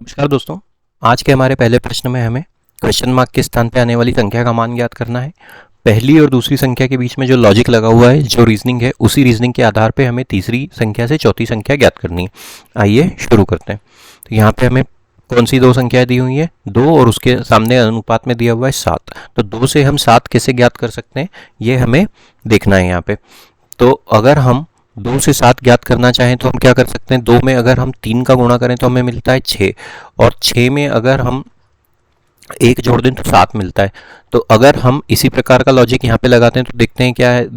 नमस्कार दोस्तों। आज के हमारे पहले प्रश्न में हमें क्वेश्चन मार्क के स्थान पर आने वाली संख्या का मान ज्ञात करना है। पहली और दूसरी संख्या के बीच में जो लॉजिक लगा हुआ है, जो रीजनिंग है, उसी रीजनिंग के आधार पे हमें तीसरी संख्या से चौथी संख्या ज्ञात करनी है। आइए शुरू करते हैं। तो यहाँ पे हमें कौन सी दो संख्याएं दी हुई है? 2 और उसके सामने अनुपात में दिया हुआ है 7। तो 2 से हम 7 कैसे ज्ञात कर सकते हैं, ये हमें देखना है यहाँ पे। तो अगर हम 2 से 7 ज्ञात करना चाहें तो हम क्या कर सकते हैं? 2 में अगर हम 3 का गुणा करें तो हमें मिलता है 6, और 6 में अगर हम 1 जोड़ दें तो 7 मिलता है। तो अगर हम इसी प्रकार का लॉजिक यहाँ पे लगाते हैं तो देखते हैं क्या है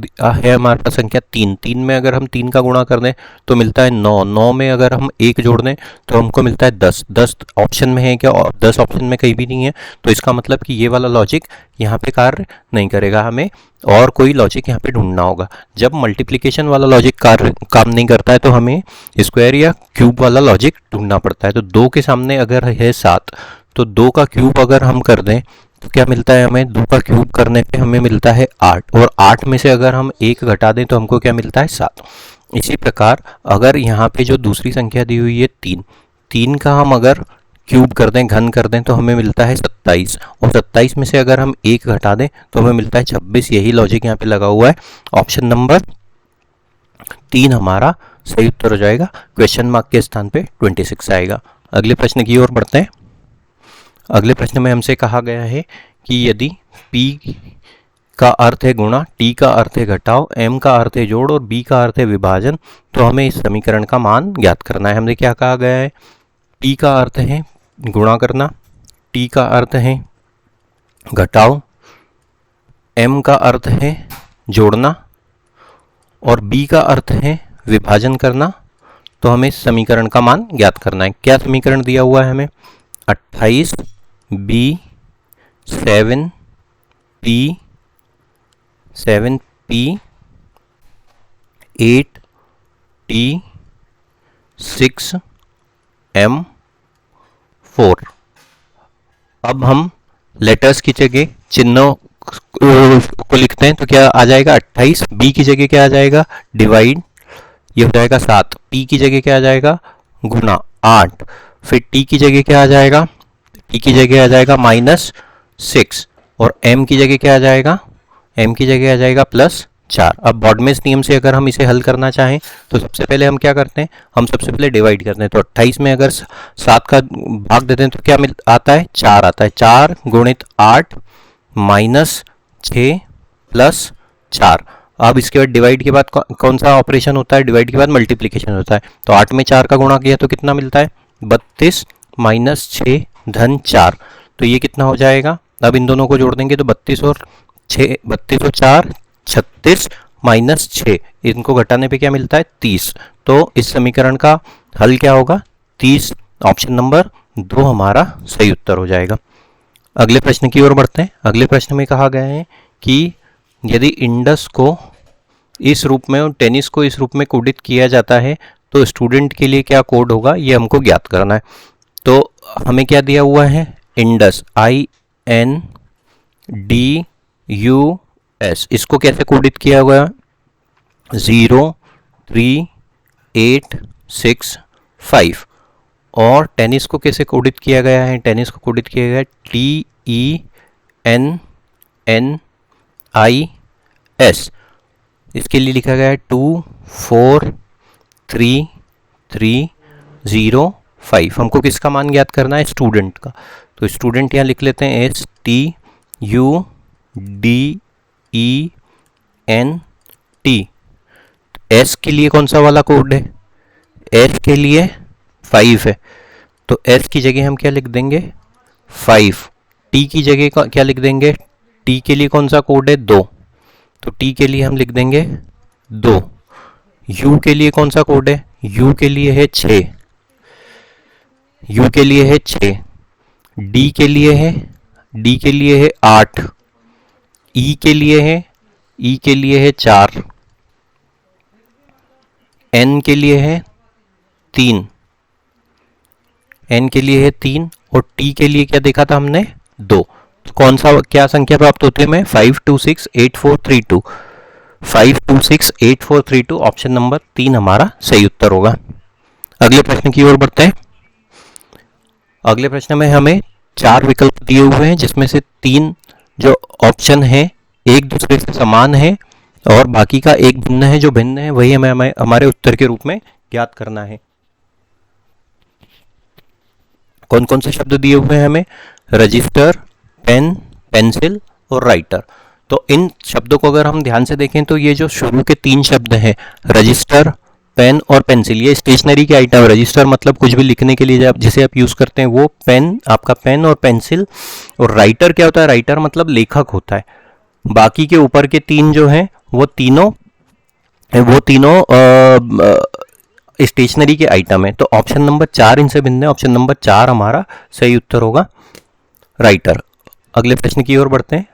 हमारे पास संख्या 3। 3 में अगर हम 3 का गुणा कर दें तो मिलता है 9। 9 में अगर हम 1 जोड़ दें तो हमको मिलता है 10। 10 ऑप्शन में है क्या? 10 ऑप्शन में कहीं भी नहीं है। तो इसका मतलब कि ये वाला लॉजिक यहाँ पे कार्य नहीं करेगा, हमें और कोई लॉजिक यहाँ पे ढूंढना होगा। जब मल्टीप्लिकेशन वाला लॉजिक काम नहीं करता है तो हमें स्क्वायर या क्यूब वाला लॉजिक ढूंढना पड़ता है। तो 2 के सामने अगर है 7, तो 2 का क्यूब अगर हम कर दें तो क्या मिलता है हमें? 2 का क्यूब करने पे हमें मिलता है 8, और 8 में से अगर हम 1 घटा दें तो हमको क्या मिलता है? 7। इसी प्रकार अगर यहाँ पे जो दूसरी संख्या दी हुई है 3, 3 का हम अगर क्यूब कर दें, घन कर दें, तो हमें मिलता है 27, और 27 में से अगर हम 1 घटा दें तो हमें मिलता है 26। यही लॉजिक यहाँ पे लगा हुआ है। ऑप्शन नंबर 3 हमारा सही उत्तर हो जाएगा। क्वेश्चन मार्क के स्थान पे 26 आएगा। अगले प्रश्न की ओर बढ़ते हैं। अगले प्रश्न में हमसे कहा गया है कि यदि P का अर्थ है गुणा, T का अर्थ है घटाव, M का अर्थ है जोड़ और B का अर्थ है विभाजन, तो हमें इस समीकरण का मान ज्ञात करना है। हमने क्या कहा गया है? P का अर्थ है गुणा करना, T का अर्थ है घटाव, M का अर्थ है जोड़ना और B का अर्थ है विभाजन करना। तो हमें इस समीकरण का मान ज्ञात करना है। क्या समीकरण दिया हुआ है हमें? 28 B 7P 8T 6M 4। अब हम लेटर्स की जगह चिन्हों को लिखते हैं। तो क्या आ जाएगा? 28 B की जगह क्या आ जाएगा? डिवाइड, ये हो जाएगा 7। P की जगह क्या आ जाएगा? गुना 8। फिर T की जगह क्या आ जाएगा? T की जगह आ जाएगा -6, और M की जगह क्या आ जाएगा? M की जगह आ जाएगा +4। अब बॉडमेस नियम से अगर हम इसे हल करना चाहें तो सबसे पहले हम क्या करते हैं? हम सबसे पहले डिवाइड करते हैं। तो 28 में अगर 7 का भाग देते हैं तो क्या आता है? 4 आता है। 4 गुणित 8 -6 +4। अब इसके बाद डिवाइड के बाद कौन सा ऑपरेशन होता है? डिवाइड के बाद मल्टीप्लिकेशन होता है। तो 8 में 4 का गुणा किया तो कितना मिलता है? 32 -6 धन 4। तो ये कितना हो जाएगा? अब इन दोनों को जोड़ देंगे तो 32 और 4 36 -6, इनको घटाने पे क्या मिलता है? 30। तो इस समीकरण का हल क्या होगा? 30। ऑप्शन नंबर 2 हमारा सही उत्तर हो जाएगा। अगले प्रश्न की ओर बढ़ते हैं। अगले प्रश्न में कहा गया है कि यदि इंडस को इस रूप में और टेनिस को इस रूप में कोडित किया जाता है तो स्टूडेंट के लिए क्या कोड होगा, ये हमको ज्ञात करना है। तो हमें क्या दिया हुआ है? इंडस INDUS, इसको कैसे कोडित किया हुआ है? 0 3 8 6 5। और टेनिस को कैसे कोडित किया गया है? टेनिस को कोडित किया गया है TENNIS। इसके लिए लिखा गया है 2 4 3 3 0 5। हमको किसका मान ज्ञात करना है? स्टूडेंट का। तो स्टूडेंट यहाँ लिख लेते हैं STUDENT। एस के लिए कौन सा वाला कोड है? एस के लिए 5 है, तो एस की जगह हम क्या लिख देंगे? 5। टी की जगह क्या लिख देंगे? टी के लिए कौन सा कोड है? 2, तो टी के लिए हम लिख देंगे 2। यू के लिए कौन सा कोड है? यू के लिए है 6। यू के लिए है 6। डी के लिए है 8। ई के लिए है 4। एन के लिए है 3। एन के लिए है 3, और टी के लिए क्या देखा था हमने? 2। तो कौन सा क्या संख्या प्राप्त होती है हमें? 5268432। 5268432 ऑप्शन नंबर 3 हमारा सही उत्तर होगा। अगले प्रश्न की ओर बढ़ते हैं। अगले प्रश्न में हमें 4 विकल्प दिए हुए हैं, जिसमें से 3 जो ऑप्शन है एक दूसरे से समान है और बाकी का एक भिन्न है। जो भिन्न है वही हमें हमारे उत्तर के रूप में ज्ञात करना है। कौन कौन से शब्द दिए हुए हैं हमें? रजिस्टर, पेन, पेंसिल और राइटर। तो इन शब्दों को अगर हम ध्यान से देखें तो ये जो शुरू के 3 शब्द हैं, रजिस्टर, पेन और पेंसिल, ये स्टेशनरी के आइटम। रजिस्टर मतलब कुछ भी लिखने के लिए जिसे आप यूज करते हैं वो पेन, आपका पेन और पेंसिल। और राइटर क्या होता है? राइटर मतलब लेखक होता है। बाकी के ऊपर के 3 जो हैं वो तीनों स्टेशनरी के आइटम है। तो ऑप्शन नंबर 4 इनसे भिन्न है। ऑप्शन नंबर 4 हमारा सही उत्तर होगा, राइटर। अगले प्रश्न की ओर बढ़ते हैं।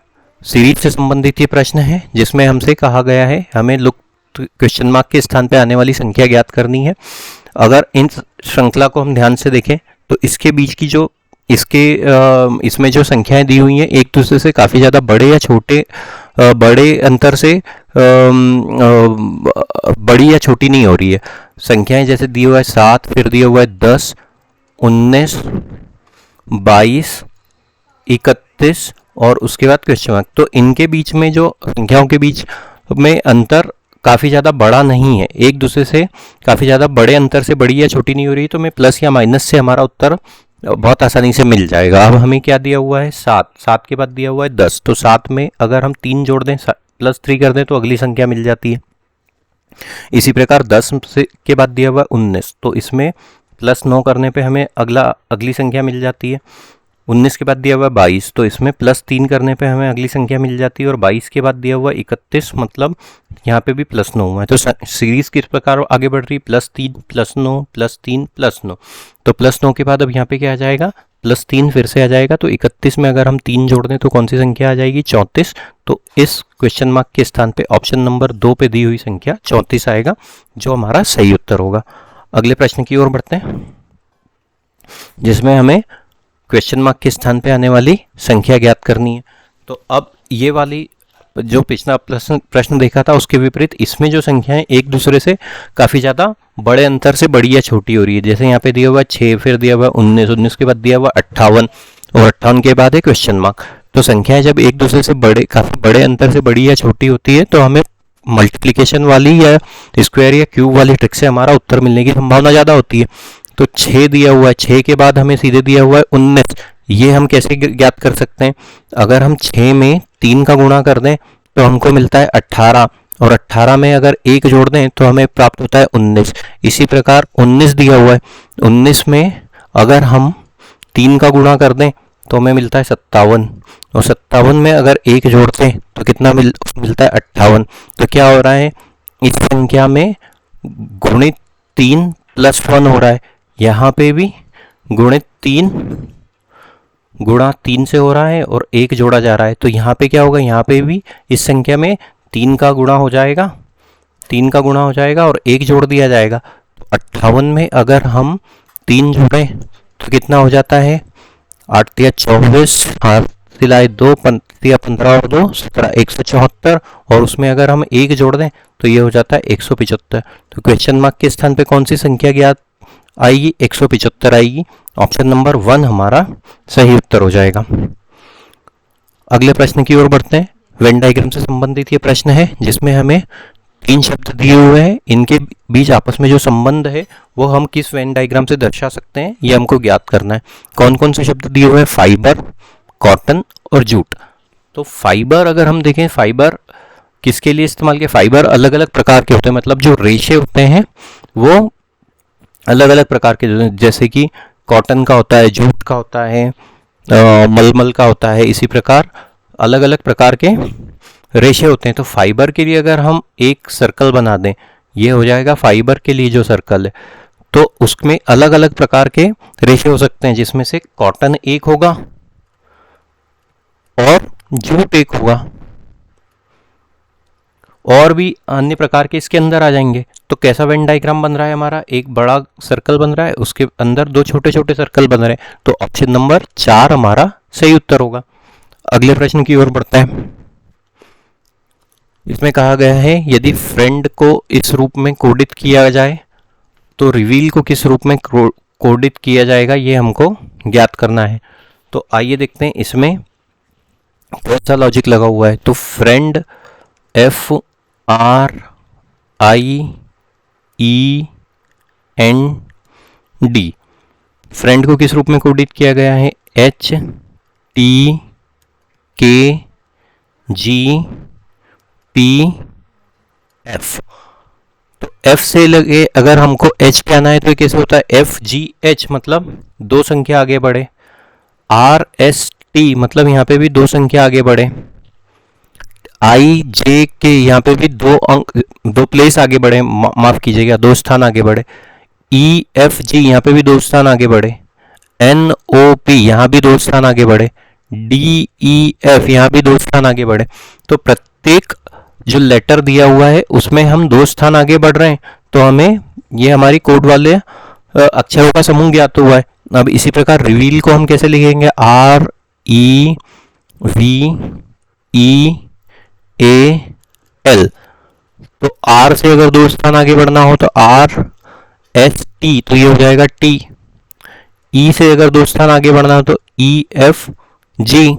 सीरीज से संबंधित ये प्रश्न है, जिसमें हमसे कहा गया है हमें लुप्त क्वेश्चन मार्क के स्थान पर आने वाली संख्या ज्ञात करनी है। अगर इन श्रृंखला को हम ध्यान से देखें तो इसके बीच की जो इसमें जो संख्याएं दी हुई हैं एक दूसरे से काफ़ी ज़्यादा बड़े या छोटे, बड़े अंतर से बड़ी या छोटी नहीं हो रही है। संख्याएं जैसे दिया हुआ है 7, फिर दिया हुआ है 10, 19, 22, 31 और उसके बाद क्वेश्चन मार्क। तो इनके बीच में जो संख्याओं के बीच में अंतर काफ़ी ज़्यादा बड़ा नहीं है, एक दूसरे से काफ़ी ज़्यादा बड़े अंतर से बड़ी या छोटी नहीं हो रही। तो मैं प्लस या माइनस से हमारा उत्तर बहुत आसानी से मिल जाएगा। अब हमें क्या दिया हुआ है? 7 के बाद दिया हुआ है 10। तो 7 में अगर हम 3 जोड़ दें, +3 कर दें तो अगली संख्या मिल जाती है। इसी प्रकार 10 के बाद दिया हुआ है 19, तो इसमें +9 करने पे हमें अगली संख्या मिल जाती है। 19 के बाद दिया हुआ है 22, तो इसमें +3 करने पे हमें अगली संख्या मिल जाती है। और 22 के बाद दिया हुआ है 31, मतलब यहाँ पे भी +9 हुआ है। तो सीरीज किस प्रकार आगे बढ़ रही है? +3, +9, +3, +9। तो +9 के बाद अब यहाँ पे क्या आ जाएगा? +3 फिर से आ जाएगा। तो 31 में अगर हम 3 जोड़ दें तो कौन सी संख्या आ जाएगी? 34। तो इस क्वेश्चन मार्क के स्थान पे ऑप्शन नंबर 2 पे दी हुई संख्या 34 आएगा, जो हमारा सही उत्तर होगा। अगले प्रश्न की ओर बढ़ते हैं, जिसमें हमें क्वेश्चन मार्क के स्थान पे आने वाली संख्या ज्ञात करनी है। तो अब ये वाली जो पिछला प्रश्न देखा था उसके विपरीत इसमें जो संख्याएं एक दूसरे से काफ़ी ज़्यादा बड़े अंतर से बड़ी या छोटी हो रही है। जैसे यहाँ पे दिया हुआ 6, फिर दिया हुआ 19, 19 के बाद दिया हुआ 58 और 58 के बाद है क्वेश्चन मार्क। तो संख्याएं जब एक दूसरे से काफ़ी बड़े अंतर से बड़ी या छोटी होती है तो हमें मल्टीप्लिकेशन वाली या स्क्वायर या क्यूब वाली ट्रिक से हमारा उत्तर मिलने की संभावना ज़्यादा होती है। तो 6 दिया हुआ है, 6 के बाद हमें सीधे दिया हुआ है 19। ये हम कैसे ज्ञात कर सकते हैं? अगर हम 6 में 3 का गुणा कर दें तो हमको मिलता है 18, और 18 में अगर 1 जोड़ दें तो हमें प्राप्त होता है 19। इसी प्रकार 19 दिया हुआ है, 19 में अगर हम 3 का गुणा कर दें तो हमें मिलता है 57, और 57 में अगर 1 जोड़ते हैं तो कितना मिलता है 58। तो क्या हो रहा है? इस संख्या में गुणित 3 + 1 हो रहा है। यहाँ पे भी गुणित 3 गुणा 3 से हो रहा है और 1 जोड़ा जा रहा है। तो यहाँ पे क्या होगा? यहाँ पे भी इस संख्या में 3 का गुणा हो जाएगा, 3 का गुणा हो जाएगा और 1 जोड़ दिया जाएगा। 58 में अगर हम 3 जोड़ें तो कितना हो जाता है? 8 × 24, 8 × 2, 15 और 2 17, 174। और उसमें अगर हम 1 जोड़ दें तो ये हो जाता है 175। तो क्वेश्चन मार्क के स्थान पे कौन सी संख्या ज्ञात आएगी? 175 आएगी। ऑप्शन नंबर 1 हमारा सही उत्तर हो जाएगा। अगले प्रश्न की ओर बढ़ते हैं। वेन डायग्राम से संबंधित ये प्रश्न है, जिसमें हमें 3 शब्द दिए हुए हैं, इनके बीच आपस में जो संबंध है वो हम किस वेन डायग्राम से दर्शा सकते हैं, ये हमको ज्ञात करना है। कौन कौन से शब्द दिए हुए हैं? फाइबर, कॉटन और जूट। तो फाइबर अगर हम देखें, फाइबर किसके लिए इस्तेमाल किया? फाइबर अलग अलग प्रकार के होते हैं, मतलब जो रेशे होते हैं वो अलग अलग प्रकार के, जैसे कि कॉटन का होता है, जूट का होता है, मलमल का होता है। इसी प्रकार अलग अलग प्रकार के रेशे होते हैं। तो फाइबर के लिए अगर हम एक सर्कल बना दें, ये हो जाएगा फाइबर के लिए जो सर्कल है। तो उसमें अलग अलग प्रकार के रेशे हो सकते हैं, जिसमें से कॉटन एक होगा और जूट एक होगा, और भी अन्य प्रकार के इसके अंदर आ जाएंगे। तो कैसा वेन डायग्राम बन रहा है हमारा? एक बड़ा सर्कल बन रहा है, उसके अंदर 2 छोटे छोटे सर्कल बन रहे हैं। तो ऑप्शन नंबर 4 हमारा सही उत्तर होगा। अगले प्रश्न की ओर बढ़ते हैं। इसमें कहा गया है यदि फ्रेंड को इस रूप में कोडित किया जाए तो रिवील को किस रूप में कोडित किया जाएगा, ये हमको ज्ञात करना है। तो आइए देखते हैं इसमें कौन सा लॉजिक लगा हुआ है। तो फ्रेंड FRIEND, फ्रेंड को किस रूप में कोडित किया गया है? HTKGPF। तो F से लगे अगर हमको H पे आना है तो ये कैसे होता है? FGH मतलब दो संख्या आगे बढ़े। RST मतलब यहाँ पे भी दो संख्या आगे बढ़े। IJK यहाँ पे भी दो प्लेस आगे बढ़े, माफ कीजिएगा, दो स्थान आगे बढ़े। EFG यहाँ पे भी दो स्थान आगे बढ़े। NOP यहाँ भी दो स्थान आगे बढ़े। DEF यहाँ भी दो स्थान आगे बढ़े। तो प्रत्येक जो लेटर दिया हुआ है उसमें हम दो स्थान आगे बढ़ रहे हैं, तो हमें ये हमारी कोड वाले अक्षरों का समूह ज्ञात हुआ है। अब इसी प्रकार रिवील को हम कैसे लिखेंगे? REVEAL। तो R से अगर दो स्थान आगे बढ़ना हो तो RST, तो ये हो जाएगा T। E से अगर दो स्थान आगे बढ़ना हो तो EFG।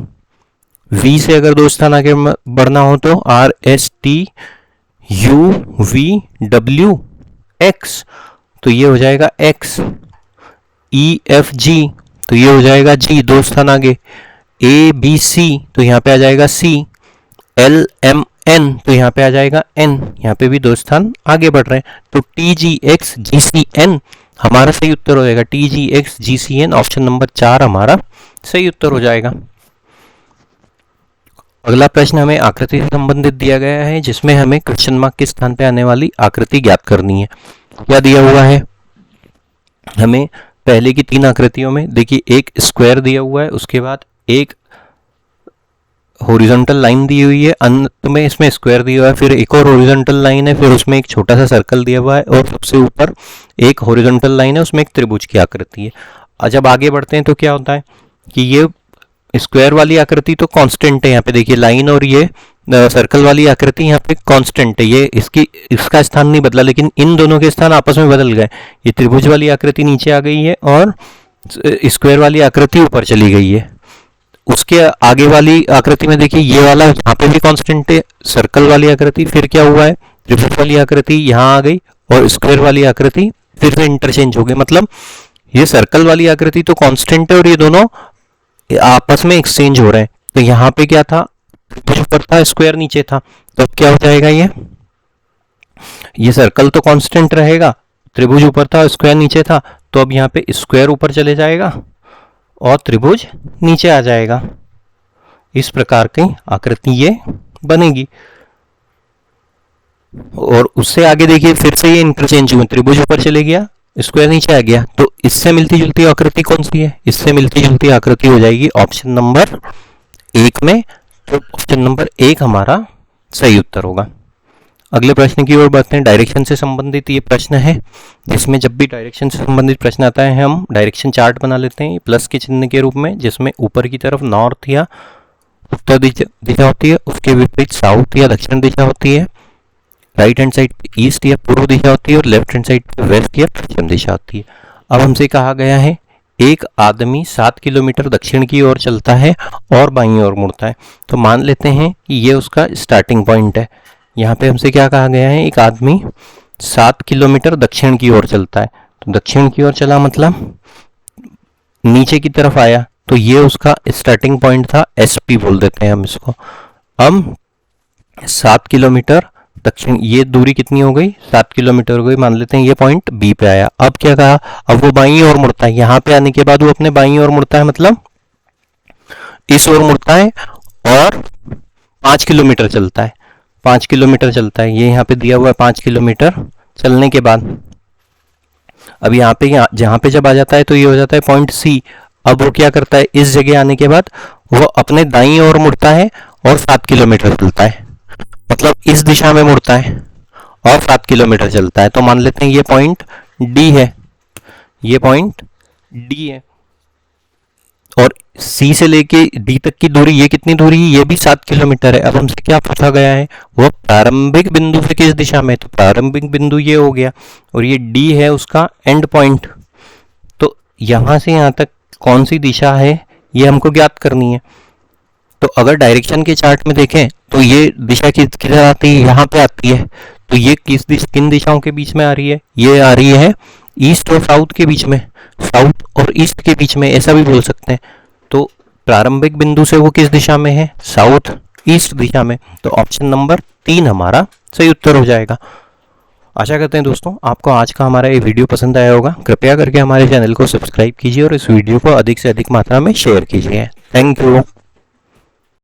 V से अगर दो स्थान आगे बढ़ना हो तो RSTUVWX, तो ये हो जाएगा X। EFG, तो ये हो जाएगा G, दो स्थान आगे। ABC, तो यहाँ पे आ जाएगा C। LMN, तो यहाँ पे आ जाएगा N, यहाँ पे भी दो स्थान आगे बढ़ रहे हैं। तो TGXGCN हमारा सही उत्तर हो जाएगा। TGXGCN ऑप्शन नंबर 4 हमारा सही उत्तर हो जाएगा। अगला प्रश्न हमें आकृति से संबंधित दिया गया है, जिसमें हमें क्वेश्चन मार्क के स्थान पे आने वाली आकृति ज्ञात करनी है। क्या दिया हुआ है हमें? पहले की तीन आकृतियों में देखिए, एक स्क्वायर दिया हुआ है, उसके बाद एक हॉरिजॉन्टल लाइन दी हुई है, अंत में इसमें स्क्वायर दिया हुआ है, फिर एक और हॉरिजॉन्टल लाइन है, फिर उसमें एक छोटा सा सर्कल दिया हुआ है, और सबसे ऊपर एक हॉरिजॉन्टल लाइन है, उसमें एक त्रिभुज की आकृति है। और जब आगे बढ़ते हैं तो क्या होता है कि ये स्क्वायर वाली आकृति तो कांस्टेंट है, यहाँ पे देखिए लाइन, और ये सर्कल वाली आकृति यहाँ पे कांस्टेंट है, ये इसका स्थान नहीं बदला, लेकिन इन दोनों के स्थान आपस में बदल गए। ये त्रिभुज वाली आकृति नीचे आ गई है और स्क्वायर वाली आकृति ऊपर चली गई है। उसके आगे वाली आकृति में देखिए, ये वाला यहाँ पे भी कांस्टेंट है, सर्कल वाली आकृति, फिर क्या हुआ है, त्रिभुज वाली आकृति यहाँ आ गई और स्क्वायर वाली आकृति फिर से इंटरचेंज हो गई। मतलब ये सर्कल वाली आकृति तो कांस्टेंट है और ये दोनों आपस में एक्सचेंज हो रहे हैं। तो यहाँ पे क्या था, त्रिभुज ऊपर था, स्क्वायर नीचे था, तो अब क्या हो जाएगा, ये सर्कल तो कांस्टेंट रहेगा, त्रिभुज ऊपर था, स्क्वायर नीचे था, तो अब यहाँ पे स्क्वायर ऊपर चले जाएगा और त्रिभुज नीचे आ जाएगा। इस प्रकार की आकृति ये बनेगी। और उससे आगे देखिए, फिर से ये इंटरचेंज हुए, त्रिभुज ऊपर चले गया, स्क्वायर नीचे आ गया, तो इससे मिलती जुलती आकृति कौन सी है? इससे मिलती जुलती आकृति हो जाएगी ऑप्शन नंबर 1 में। तो ऑप्शन नंबर 1 हमारा सही उत्तर होगा। अगले प्रश्न की ओर बढ़ते हैं। डायरेक्शन से संबंधित ये प्रश्न है, जिसमें जब भी डायरेक्शन से संबंधित प्रश्न आता है हम डायरेक्शन चार्ट बना लेते हैं प्लस के चिन्ह के रूप में, जिसमें ऊपर की तरफ नॉर्थ या उत्तर दिशा होती है, उसके विपरीत साउथ या दक्षिण दिशा होती है, राइट हैंड साइड पे ईस्ट या पूर्व दिशा होती है और लेफ्ट हैंड साइड पे वेस्ट या पश्चिम दिशा होती है। अब हमसे कहा गया है एक आदमी 7 किलोमीटर दक्षिण की ओर चलता है और बाईं ओर मुड़ता है। तो मान लेते हैं कि ये उसका स्टार्टिंग पॉइंट है। यहाँ पे हमसे क्या कहा गया है, एक आदमी 7 किलोमीटर दक्षिण की ओर चलता है। तो दक्षिण की ओर चला मतलब नीचे की तरफ आया, तो ये उसका स्टार्टिंग पॉइंट था, SP बोल देते हैं हम इसको। अब 7 किलोमीटर दक्षिण, ये दूरी कितनी हो गई, 7 किलोमीटर हो गई, मान लेते हैं ये पॉइंट B पे आया। अब क्या कहा, अब वो बाईं ओर मुड़ता है। यहाँ पे आने के बाद वो अपने बाईं ओर मुड़ता है, मतलब इस ओर मुड़ता है और 5 किलोमीटर चलता है। 5 किलोमीटर चलता है, ये यहाँ पे दिया हुआ है 5 किलोमीटर चलने के बाद। अब यहाँ पे जहाँ पे जब आ जाता है तो ये हो जाता है पॉइंट C। अब वो क्या करता है, इस जगह आने के बाद वो अपने दाईं ओर मुड़ता है और 7 किलोमीटर चलता है, मतलब इस दिशा में मुड़ता है और 7 किलोमीटर चलता है। तो मान लेते हैं ये पॉइंट D है, ये पॉइंट D है, और C से लेके D तक की दूरी, ये कितनी दूरी है, ये भी 7 किलोमीटर है। अब हमसे क्या पूछा गया है, वो प्रारंभिक बिंदु से किस दिशा में, तो प्रारंभिक बिंदु ये हो गया और ये D है उसका एंड पॉइंट। तो यहाँ से यहाँ तक कौन सी दिशा है ये हमको ज्ञात करनी है। तो अगर डायरेक्शन के चार्ट में देखें तो ये दिशा किधर आती है, यहाँ पे आती है। तो ये किन दिशाओं के बीच में आ रही है, ये आ रही है ईस्ट और साउथ के बीच में, साउथ और ईस्ट के बीच में, ऐसा भी बोल सकते हैं। तो प्रारंभिक बिंदु से वो किस दिशा में है, साउथ ईस्ट दिशा में। तो ऑप्शन नंबर 3 हमारा सही उत्तर हो जाएगा। आशा करते हैं दोस्तों आपको आज का हमारा ये वीडियो पसंद आया होगा। कृपया करके हमारे चैनल को सब्सक्राइब कीजिए और इस वीडियो को अधिक से अधिक मात्रा में शेयर कीजिए। Thank you.